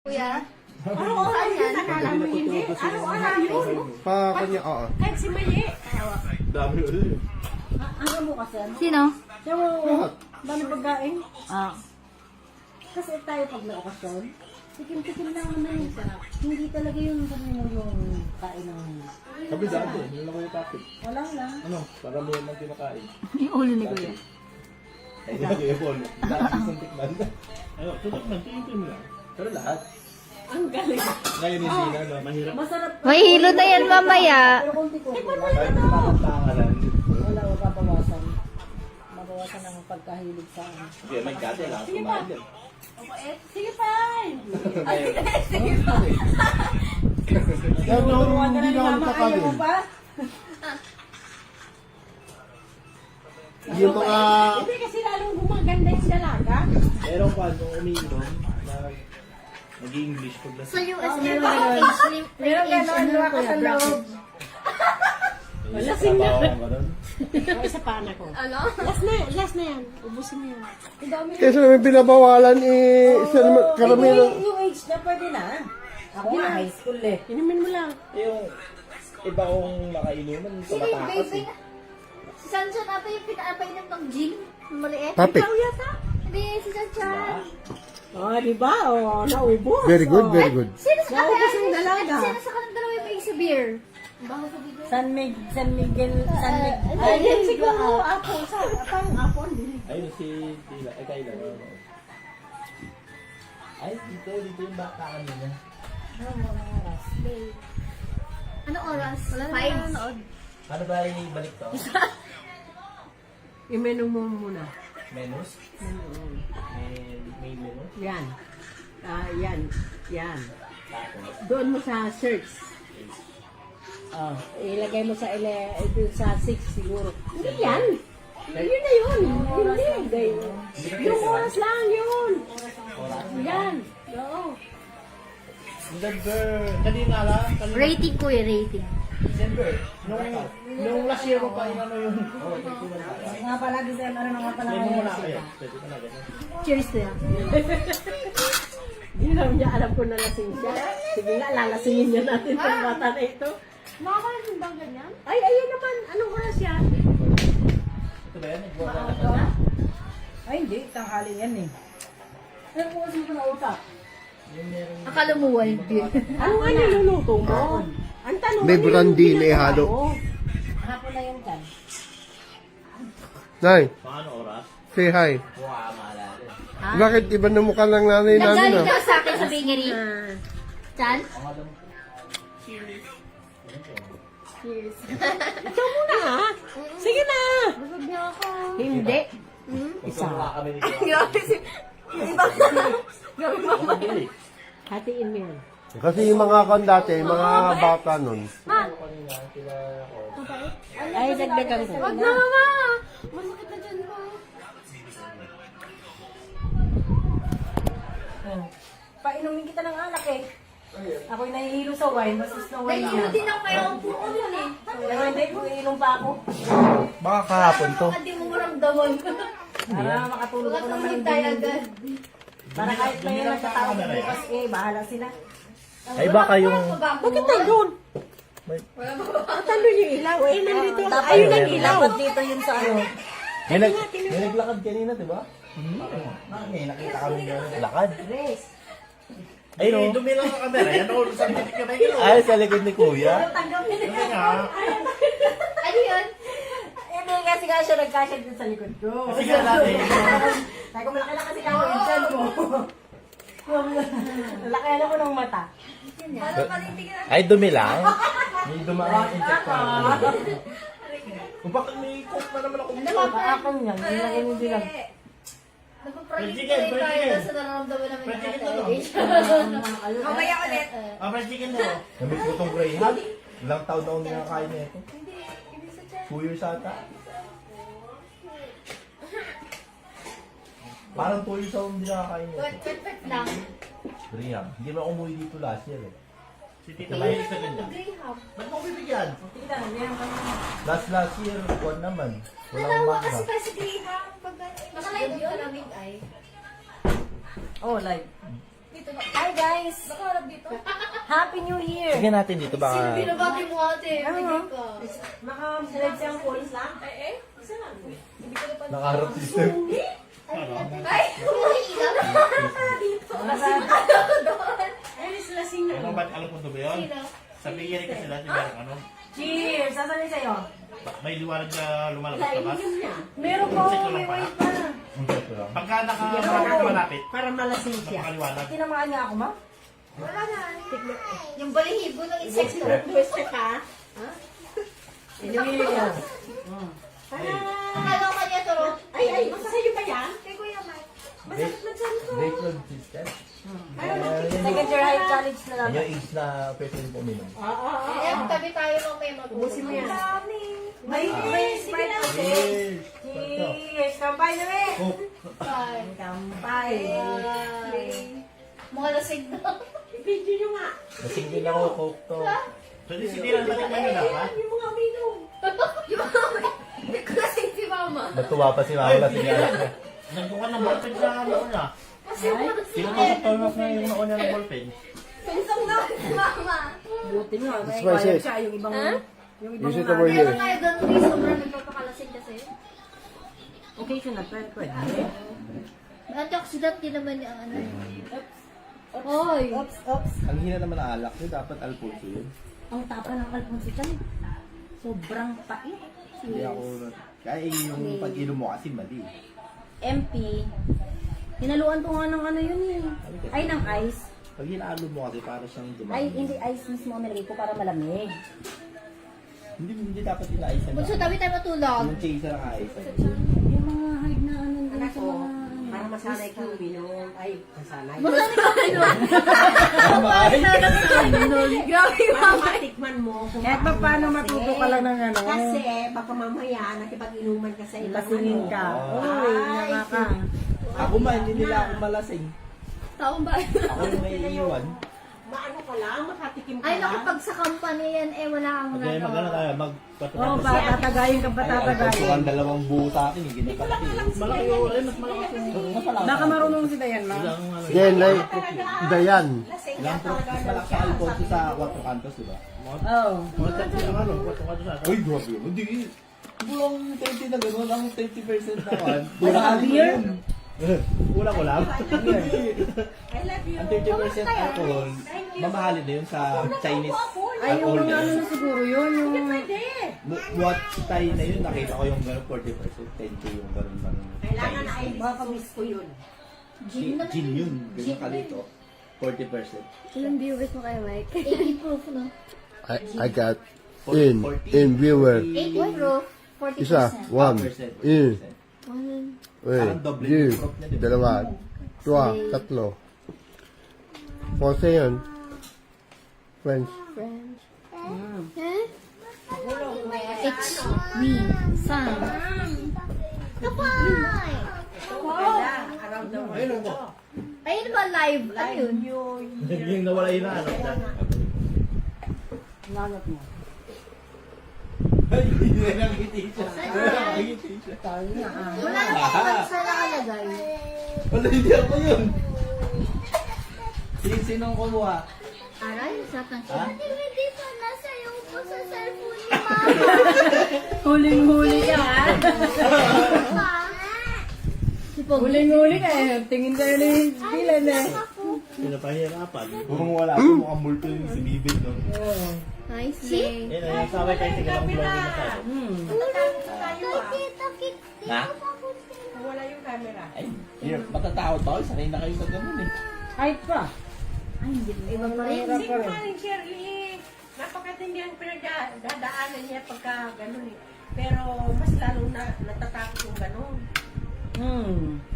Kuya? Araw-araw yun, nakala mo hindi. Araw-araw yun. Pa kanya, oo. Kahit si Maye. Dami ulit. Ano mo kasi? Sino? Siya mo, Lahat. dami pagkain. Kasi tayo pag na-okasyon, tikim-tikim lang naman yung sarap. Hindi talaga yung sabi mo yung kain ng... Sabi dati, yun lang yung topic. Wala lang. Ano, para mo lang kinakain. Yung ulo ni Kuya. Ay, hindi ko yun. Dati isang tikman. Ano, tutok man, tingin mo lang. Pero lahat. Ang galing. Ngayon hindi na, no? Mahirap. Masarap. May hilo na yan mamaya. Pero konti-konti lang. Kahit nakakatangalan. Wala, mababawasan. Mabawasan ang pagkahilig sa ano. Okay, may kate lang. Kumain din. Sige pa! Kaya nung Turuan ka na hindi ni na ako Mama, ayaw nakakain. mo pa? Yung mga... Hindi kasi lalong gumaganda yung dalaga. Meron pa, nung umiinom, na nag-English pag Sa US, meron meron ganon. age limit. Meron ganon, waka sa loob. Lasing na. O, isa pa na ko. Ano? Last na yan. Ubusin mo yan. Ang dami na. Kasi naman binabawalan isa naman karamihan. Yung age na pwede na. Ako nga high school eh. Inumin mo lang. Yung iba kong makainuman, Sino yung baby na? Si Sanchan ata yung pinapainom ng gin. Maliit. Topic. Ikaw yata. Hindi, si Sanchan. Oh, di ba? Oh, naubos. Very good, Oh. very good. Sino sa Naubos yung dalaga. Sino sa kanang dalawa yung may sa beer? Baho sa dito. San Miguel. Ay, Ay, siguro. Apo. Parang apo. Ayun si Tila, Kayla. Ay, dito yung bata kanina. Anong oras? Wala na Five. nanonood. Ano ba yung balik to? I-menu mo muna. Menus? May menu? Yan. Yan. Tapos, Doon mo sa search. Oh, ilagay mo sa doon sa 6 siguro. Hindi yan. Yun na yun. Hindi. Yung oras lang yun. Yan. Oo. December, kanina lang, Rating Kuya, rating. December. Nung last year ko pa yung ano yun. Nga pala, December, ano nga pala Memo ngayon na sila. kayo. Pwede ka na ganun. Cheers to yan. Hindi naman niya alam ko na lasing siya. Sige nga, lalasingin niya natin itong bata na ito. Makakalasing ba ganyan? Ay, ayun naman. Anong oras yan? Ito ba yan? Nagbawa na ka na? Ay, hindi. Tanghali yan eh. Ano po kasi ko na utak? Yung meron. Akala mo wild beer. Ano nga niluluto mo? Ang tanong, May ano yung brandy na ginagawa ihalo. mo? Hapon na yung kan. Nay, Paano oras? say hi. Mukha maalala. Bakit iba na mukha ng nanay namin Nagaling ah? ka sa akin sa bakery. Chan? Cheers. Ikaw muna ha? Sige na! Busog niya ako. Hindi. Isa. Mukha kami ni Grabe si... Hatiin mo yan. Kasi yung mga kan dati, mga bata nun. Ay, dagdagan ko. Wag na, mama! Masakit na dyan ko. Painumin kita ng alak eh. Ako'y nahihilo sa wine, basta snow wine Nahihilo yan. din ako kaya ako po yun eh. Pero hindi, kung iinom pa ako. Baka kahapon to. Hindi mo maramdaman ko. Para makatulog ako ng Huwag tayo malinding. agad. Para kahit may nagtatawag bukas eh, bahala sila. Ay baka yung... Bakit nandun? At ano yung ilaw? Eh, nandito. Ayun ang ilaw. Dapat dito yun sa ano. May naglakad kanina, di ba? May nakita kami gano'n. Lakad? Grace. Ay no? Dumilang sa camera. Yan ako sa titik ka na Ay, sa likod ni Kuya. Tanggapin Kasi nga. Ano yun? Hindi kasi nga siya nagkasya dun sa likod ko. Kasi nga natin. Sabi ko, malaki lang kasi ako yung dyan mo. Malaki lang ako ng mata. Ay, dumi lang? May dumaan inject pa. Kung bakit may coke na naman ako Ano ba? Paakong yan. Hindi lang. Nagpapredict Chicken, tayo fried chicken. sa nararamdaman namin Fried ng chicken tayo. Mamaya ulit. Fresh chicken mo. Namit ko tong Greyhound. Ilang taon na akong nakakain na ito. 2 years ata. Parang 2 years akong hindi nakakain na ito. Wet lang. Greyhound. Hindi ba ako umuwi dito last year eh. Si Tita Mahilig sa ganyan. Greyhound. Ba't mo bibigyan? Last year, kuwan naman. Walang Nalawa mangga. kasi tayo sa Greyhound. Naka-live yun. Oh, live. dito na. Hi guys! Nakaharap dito. Happy New Year! Sige natin dito baka... Binabati mo ate. Bigay ka. Maka-red siyang polis lang? Isa lang. Hindi ko na pa. Nakaharap system. Ay, umiiyak. Ay, lasing na. Ano ba? Alam ko ba yun? Sino? Sa bigyan kasi natin meron ano? Cheers! Sasanin sa'yo? May liwanag na lumalabas sa bas. Meron po, Check ko lang may pala. white pa. Pagka nakamalapit, Para malasing siya. napakaliwanag. Tinamaan niya ako, ma? Yung balihibo ng insekto. Gusto ka? Ha? Inuwi ko. Ano ka niya, Toro? Ay, sa'yo ba yan? Kay Kuya Mike. Masakit na dyan ko. Breakthrough system. Second year high college na lang. Yan yung age na pwede rin puminom. Eh, tabi tayo nung may mag-uusap. Ubusin mo yan. May Sprite ako. Cheers! Cheers! Kampay na rin! Coke. Bye. Kampay. Mga lasing na. Video nyo nga. Lasing din ako, Coke to. So, di sinilang natin mo na dapat. Yung mga minom. Yung mama. Hindi ko lasing si mama. Natuwa pa si Mama lasing yan. Nagkuha ng ballpen sa ano niya. Kasi yung Sinutok na yung ako niya ng ballpen. pinsang na si mama. Buti nga. May Spices. kaya siya. Yung ibang... Yung ibang Use it over Pero here. tayo doon, Luis, sobrang nagpapakalasing kasi. Occasional. Pwede. Antioxidant din naman yung ano. Hoy! Oops, oops. Ang hina naman ng alak nyo, dapat alpulso yun. Ang tapa ng kalpunso dyan. Sobrang pait. Hindi ako... Kaya yung pag-inom mo kasi mali. MP. Hinaluan ko nga ng ano yun eh. Ay, ng ice. Pag hinalo mo kasi para siyang dumami. Ay, hindi ice mismo ang nilagay ko para malamig. Hindi dapat ina-ice yan. Bunso, tabi tayo matulog. Yung chaser ang ice. Yung mga hard na ano din sa mga... Para masanay ko minum. Ay, masanay. Masanay ka kayo. Grabe yung Para matikman mo kung Kahit pa paano matuto ka lang ng ano. kasi baka mamaya nakipag-inuman ka sa ibang Lasingin ano. ka. Oh. Uy, nakaka. Ako man, hindi nila ako malasing. taong bayan. Ako yung may iiwan. Maano ka lang, makatikim ka Ay, lang. naku, pag sa company yan, eh, wala kang Okay, magano tayo, Oo, magpatukan. ba, tatagayin ka ba Ay, tatagayin? ang dalawang buo sa akin, yung ginapati. Malaki yung rin, mas malakas yung... Baka marunong si Dayan, ma. Ilang ano. Yan, Dayan. Lasing Ilang ka pro, talaga. mas malaki sa alfonso sa 4 cantos, di ba? Oo. Kontak yung ano, patukan sa atin. Uy, grabe yun. Hindi. Bulang 20 na gano'n, ang 20% na kan. Ay, beer? Kulang ko lang. I love you. Ang 30% alcohol, mamahalin na yun sa Chinese Ay, yung alcohol mga na ano yun. na siguro yun, yung... Pwede. What Thai na yun, nakita ko yung gano'n 40%, 10k yung gano'n ng Kailangan na ay Chinese. baka miss ko yun. Gin yun, gano'n kalito. 40%. Ilang viewers mo kayo, Mike? 80 proof, no? I got in viewer. 80 proof, 40%. Isa, 1, in, Parang doble G, yung crop niya, di ba? dalawa, dua, tatlo. 4 yun. French. French. It's me, Sam. Kapay! Ganda, around the world. Ayun ako. Ayun ba live? Ano yun? Yung nawala yun na ano. Nangat mo. Ay, hindi na nakiti siya. Saan yan? Nakiti siya. Wala na comments na nakalagay. Wala, hindi ako yun. Sinong kumuha? Aray, sa kang Ha? Hindi pa nasa iyo po sa cellphone ni Mama. Huling-huli ka, ha? Si Pogi. Huling-huli ka, eh. Tingin tayo na yung bilan, eh. Pinapahirapan. Kung wala ako, mukhang multo yung si Bibig, no? I see. Eh, nagsabay tayo sa galang vlogging na tayo. Tayo ah. Na? Wala yung camera. Ay, here, matatakot ba? Sanay na kayo sa ganun eh. Kahit pa. Ay, hindi mo. Iba pa rin. Hindi ko maling Shirley. Napakatindi ang pinagdadaanan niya pagka gano'n eh. Pero mas lalo na natatakot yung gano'n.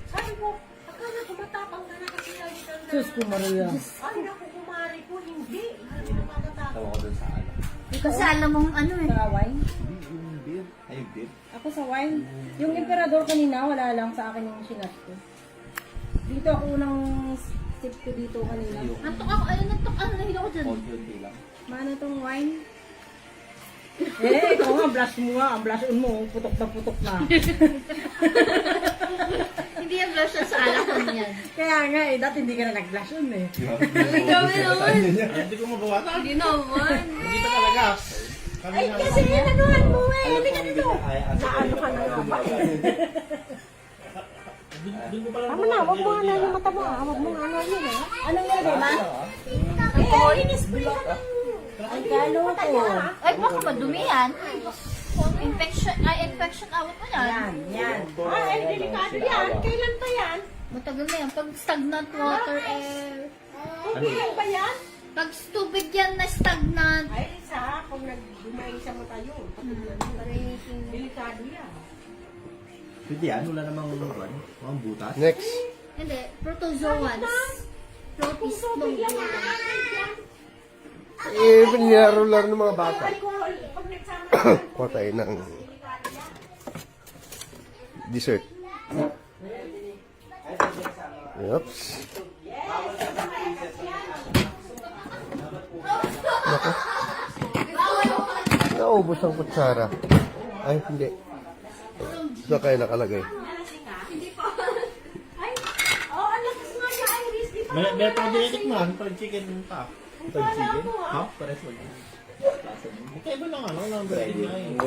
Sabi ko, akala ko matapang ka na kasi lagi kang na. Sus ko, Maria. Ay, naku, kumari ko, hindi. Hindi na matatakot. Tawa ko dun sa alam. Kasi alam mong ano eh. Sa wine? Hindi, yung beer. Ay, yung beer. Ako sa wine. Yung emperador kanina, wala lang sa akin yung sinat ko. Dito ako unang sip ko dito kanina. Yung Nantok ako. Ayun, nantok. Ano, nahilo ko dyan. konti lang. Mano tong wine? Eh, ikaw nga, blush mo nga. Ang blush on mo, putok na putok na. Hindi yung blush sa alak ko niyan. Kaya nga eh, dati hindi ka na nag-blush yun eh. Grabe naman. Hindi ko mabawasan. Hindi naman. Hindi pa talaga. Ay, kasi inanuhan mo eh. Hindi ka dito. Naano ka na nga ba eh. Doon ko pala Tama na, huwag mo ano yung mata mo ah. Huwag mo ano yun eh. Anong nilagay, ma? Eh, in-spray ka ng... Ay, galo ko. Ay, baka madumi yan. Infection awat mo yan. Yan. Ay, delikado yan. Kailan pa yan? Matagal na yan. Pag stagnant water, Hindi lang ba yan? pag tubig yan na stagnant, Ay, isa, kung nag-dumay sa mata yun. Delikado yan. Hindi yan, wala namang mga butas. Next. hindi, protozoans. Protis Eh, nilaro-laro ng mga bata. Alcohol, pag nagsama Kuha tayo ng dessert. Oops. Naku. Naubos ang kutsara. Ay, hindi. Ito kayo nakalagay. Ay, oh, ang lakas nga niya, Iris. Di ba? May pwede man, pag chicken pa. Pag sige. Ha? Pares mo. Okay ba lang ano? Ng bread na eh.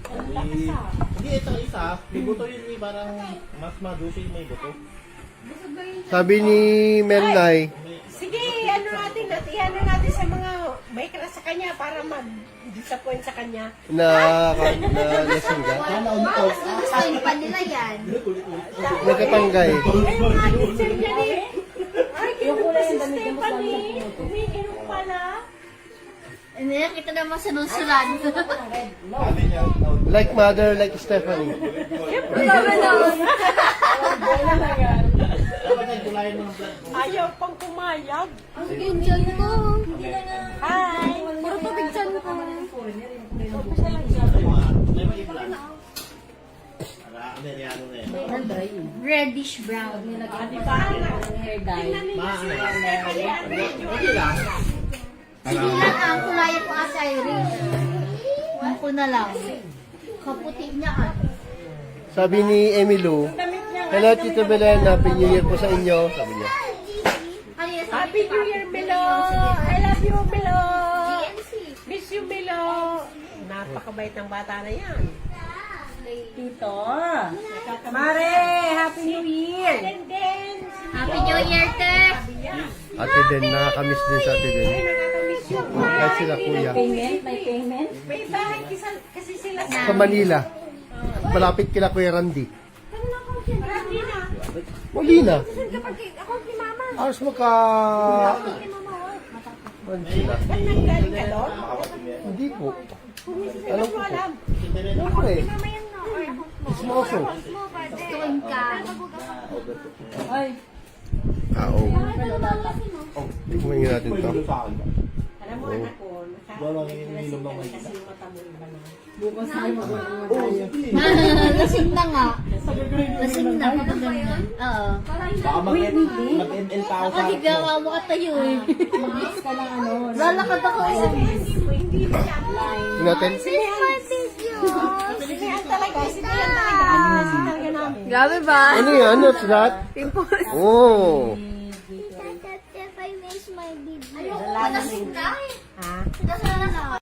Ang lakas ah. Hindi, ito isa. May buto yun eh. Parang mas madusi may buto. Sabi ni Melnay, Sige, ano natin sa mga may kras sa kanya para mag-disappoint sa kanya. na lasing ka, gusto pa nila yan. nagkatanggay. Ay, yung mga teacher niya ni... Ay, kinuha si Stephanie. Umiinom pala. Hindi, kita naman sinusulan. Sabi niya, Like mother, like Stephanie. Grabe naman. Dapat ay tulayan mo ng blood. Ayaw pang kumayag. Ang enjoy ko. Hi! Puro tubig dyan ko. May may blood. Ano yan, ano na yan. Reddish brown. Di ba? Hair dye. Maano yan. Stephanie, ang medyo... Okay lang. Sige lang, ang kulayan ko asa Irene. Ang ko na lang. Kaputi niya ah. Sabi ni Emilou, hello Tito Belen, Happy New Year po sa inyo. Sabi niya. Ano yan? Happy New Year, Milo! I love you, Milo! GNC. Miss you, Milo! Napakabait ng bata na yan. Tito. Mare, Happy New Year. And then, Happy New Year, te! Ate Den, nakakamiss din sa Ate Den. ay, nakakamiss you. Kahit sila kuya. Payment? May payment? May bahay kasi sila sa... Sa Manila. Malapit kila Kuya Randy. Marami na. Muli na. Kapag ako si Mama. Aros mo ka... Manila. Ba't nanggaling ka doon? Hindi po. Alam ko alam. Siyempre. Ismoso. Tuwing ka. Ay. Oo. Tingnan natin to. Alam mo, anak ko, Walang ininom ng may kasi yung mata mo iba na. Bukas tayo mag-uungan tayo. Lasing na nga. Lasing na. Oo. baka mag-ML pa ako sa Kasi gawa mo ka tayo eh. Bukas ka ng ano. Lalakad ako eh. Hindi mo siya. Tingnan natin. Sinihan talaga. Sinihan talaga. Sinihan talaga namin. Grabe ba? Ano yan? What's that? Oh.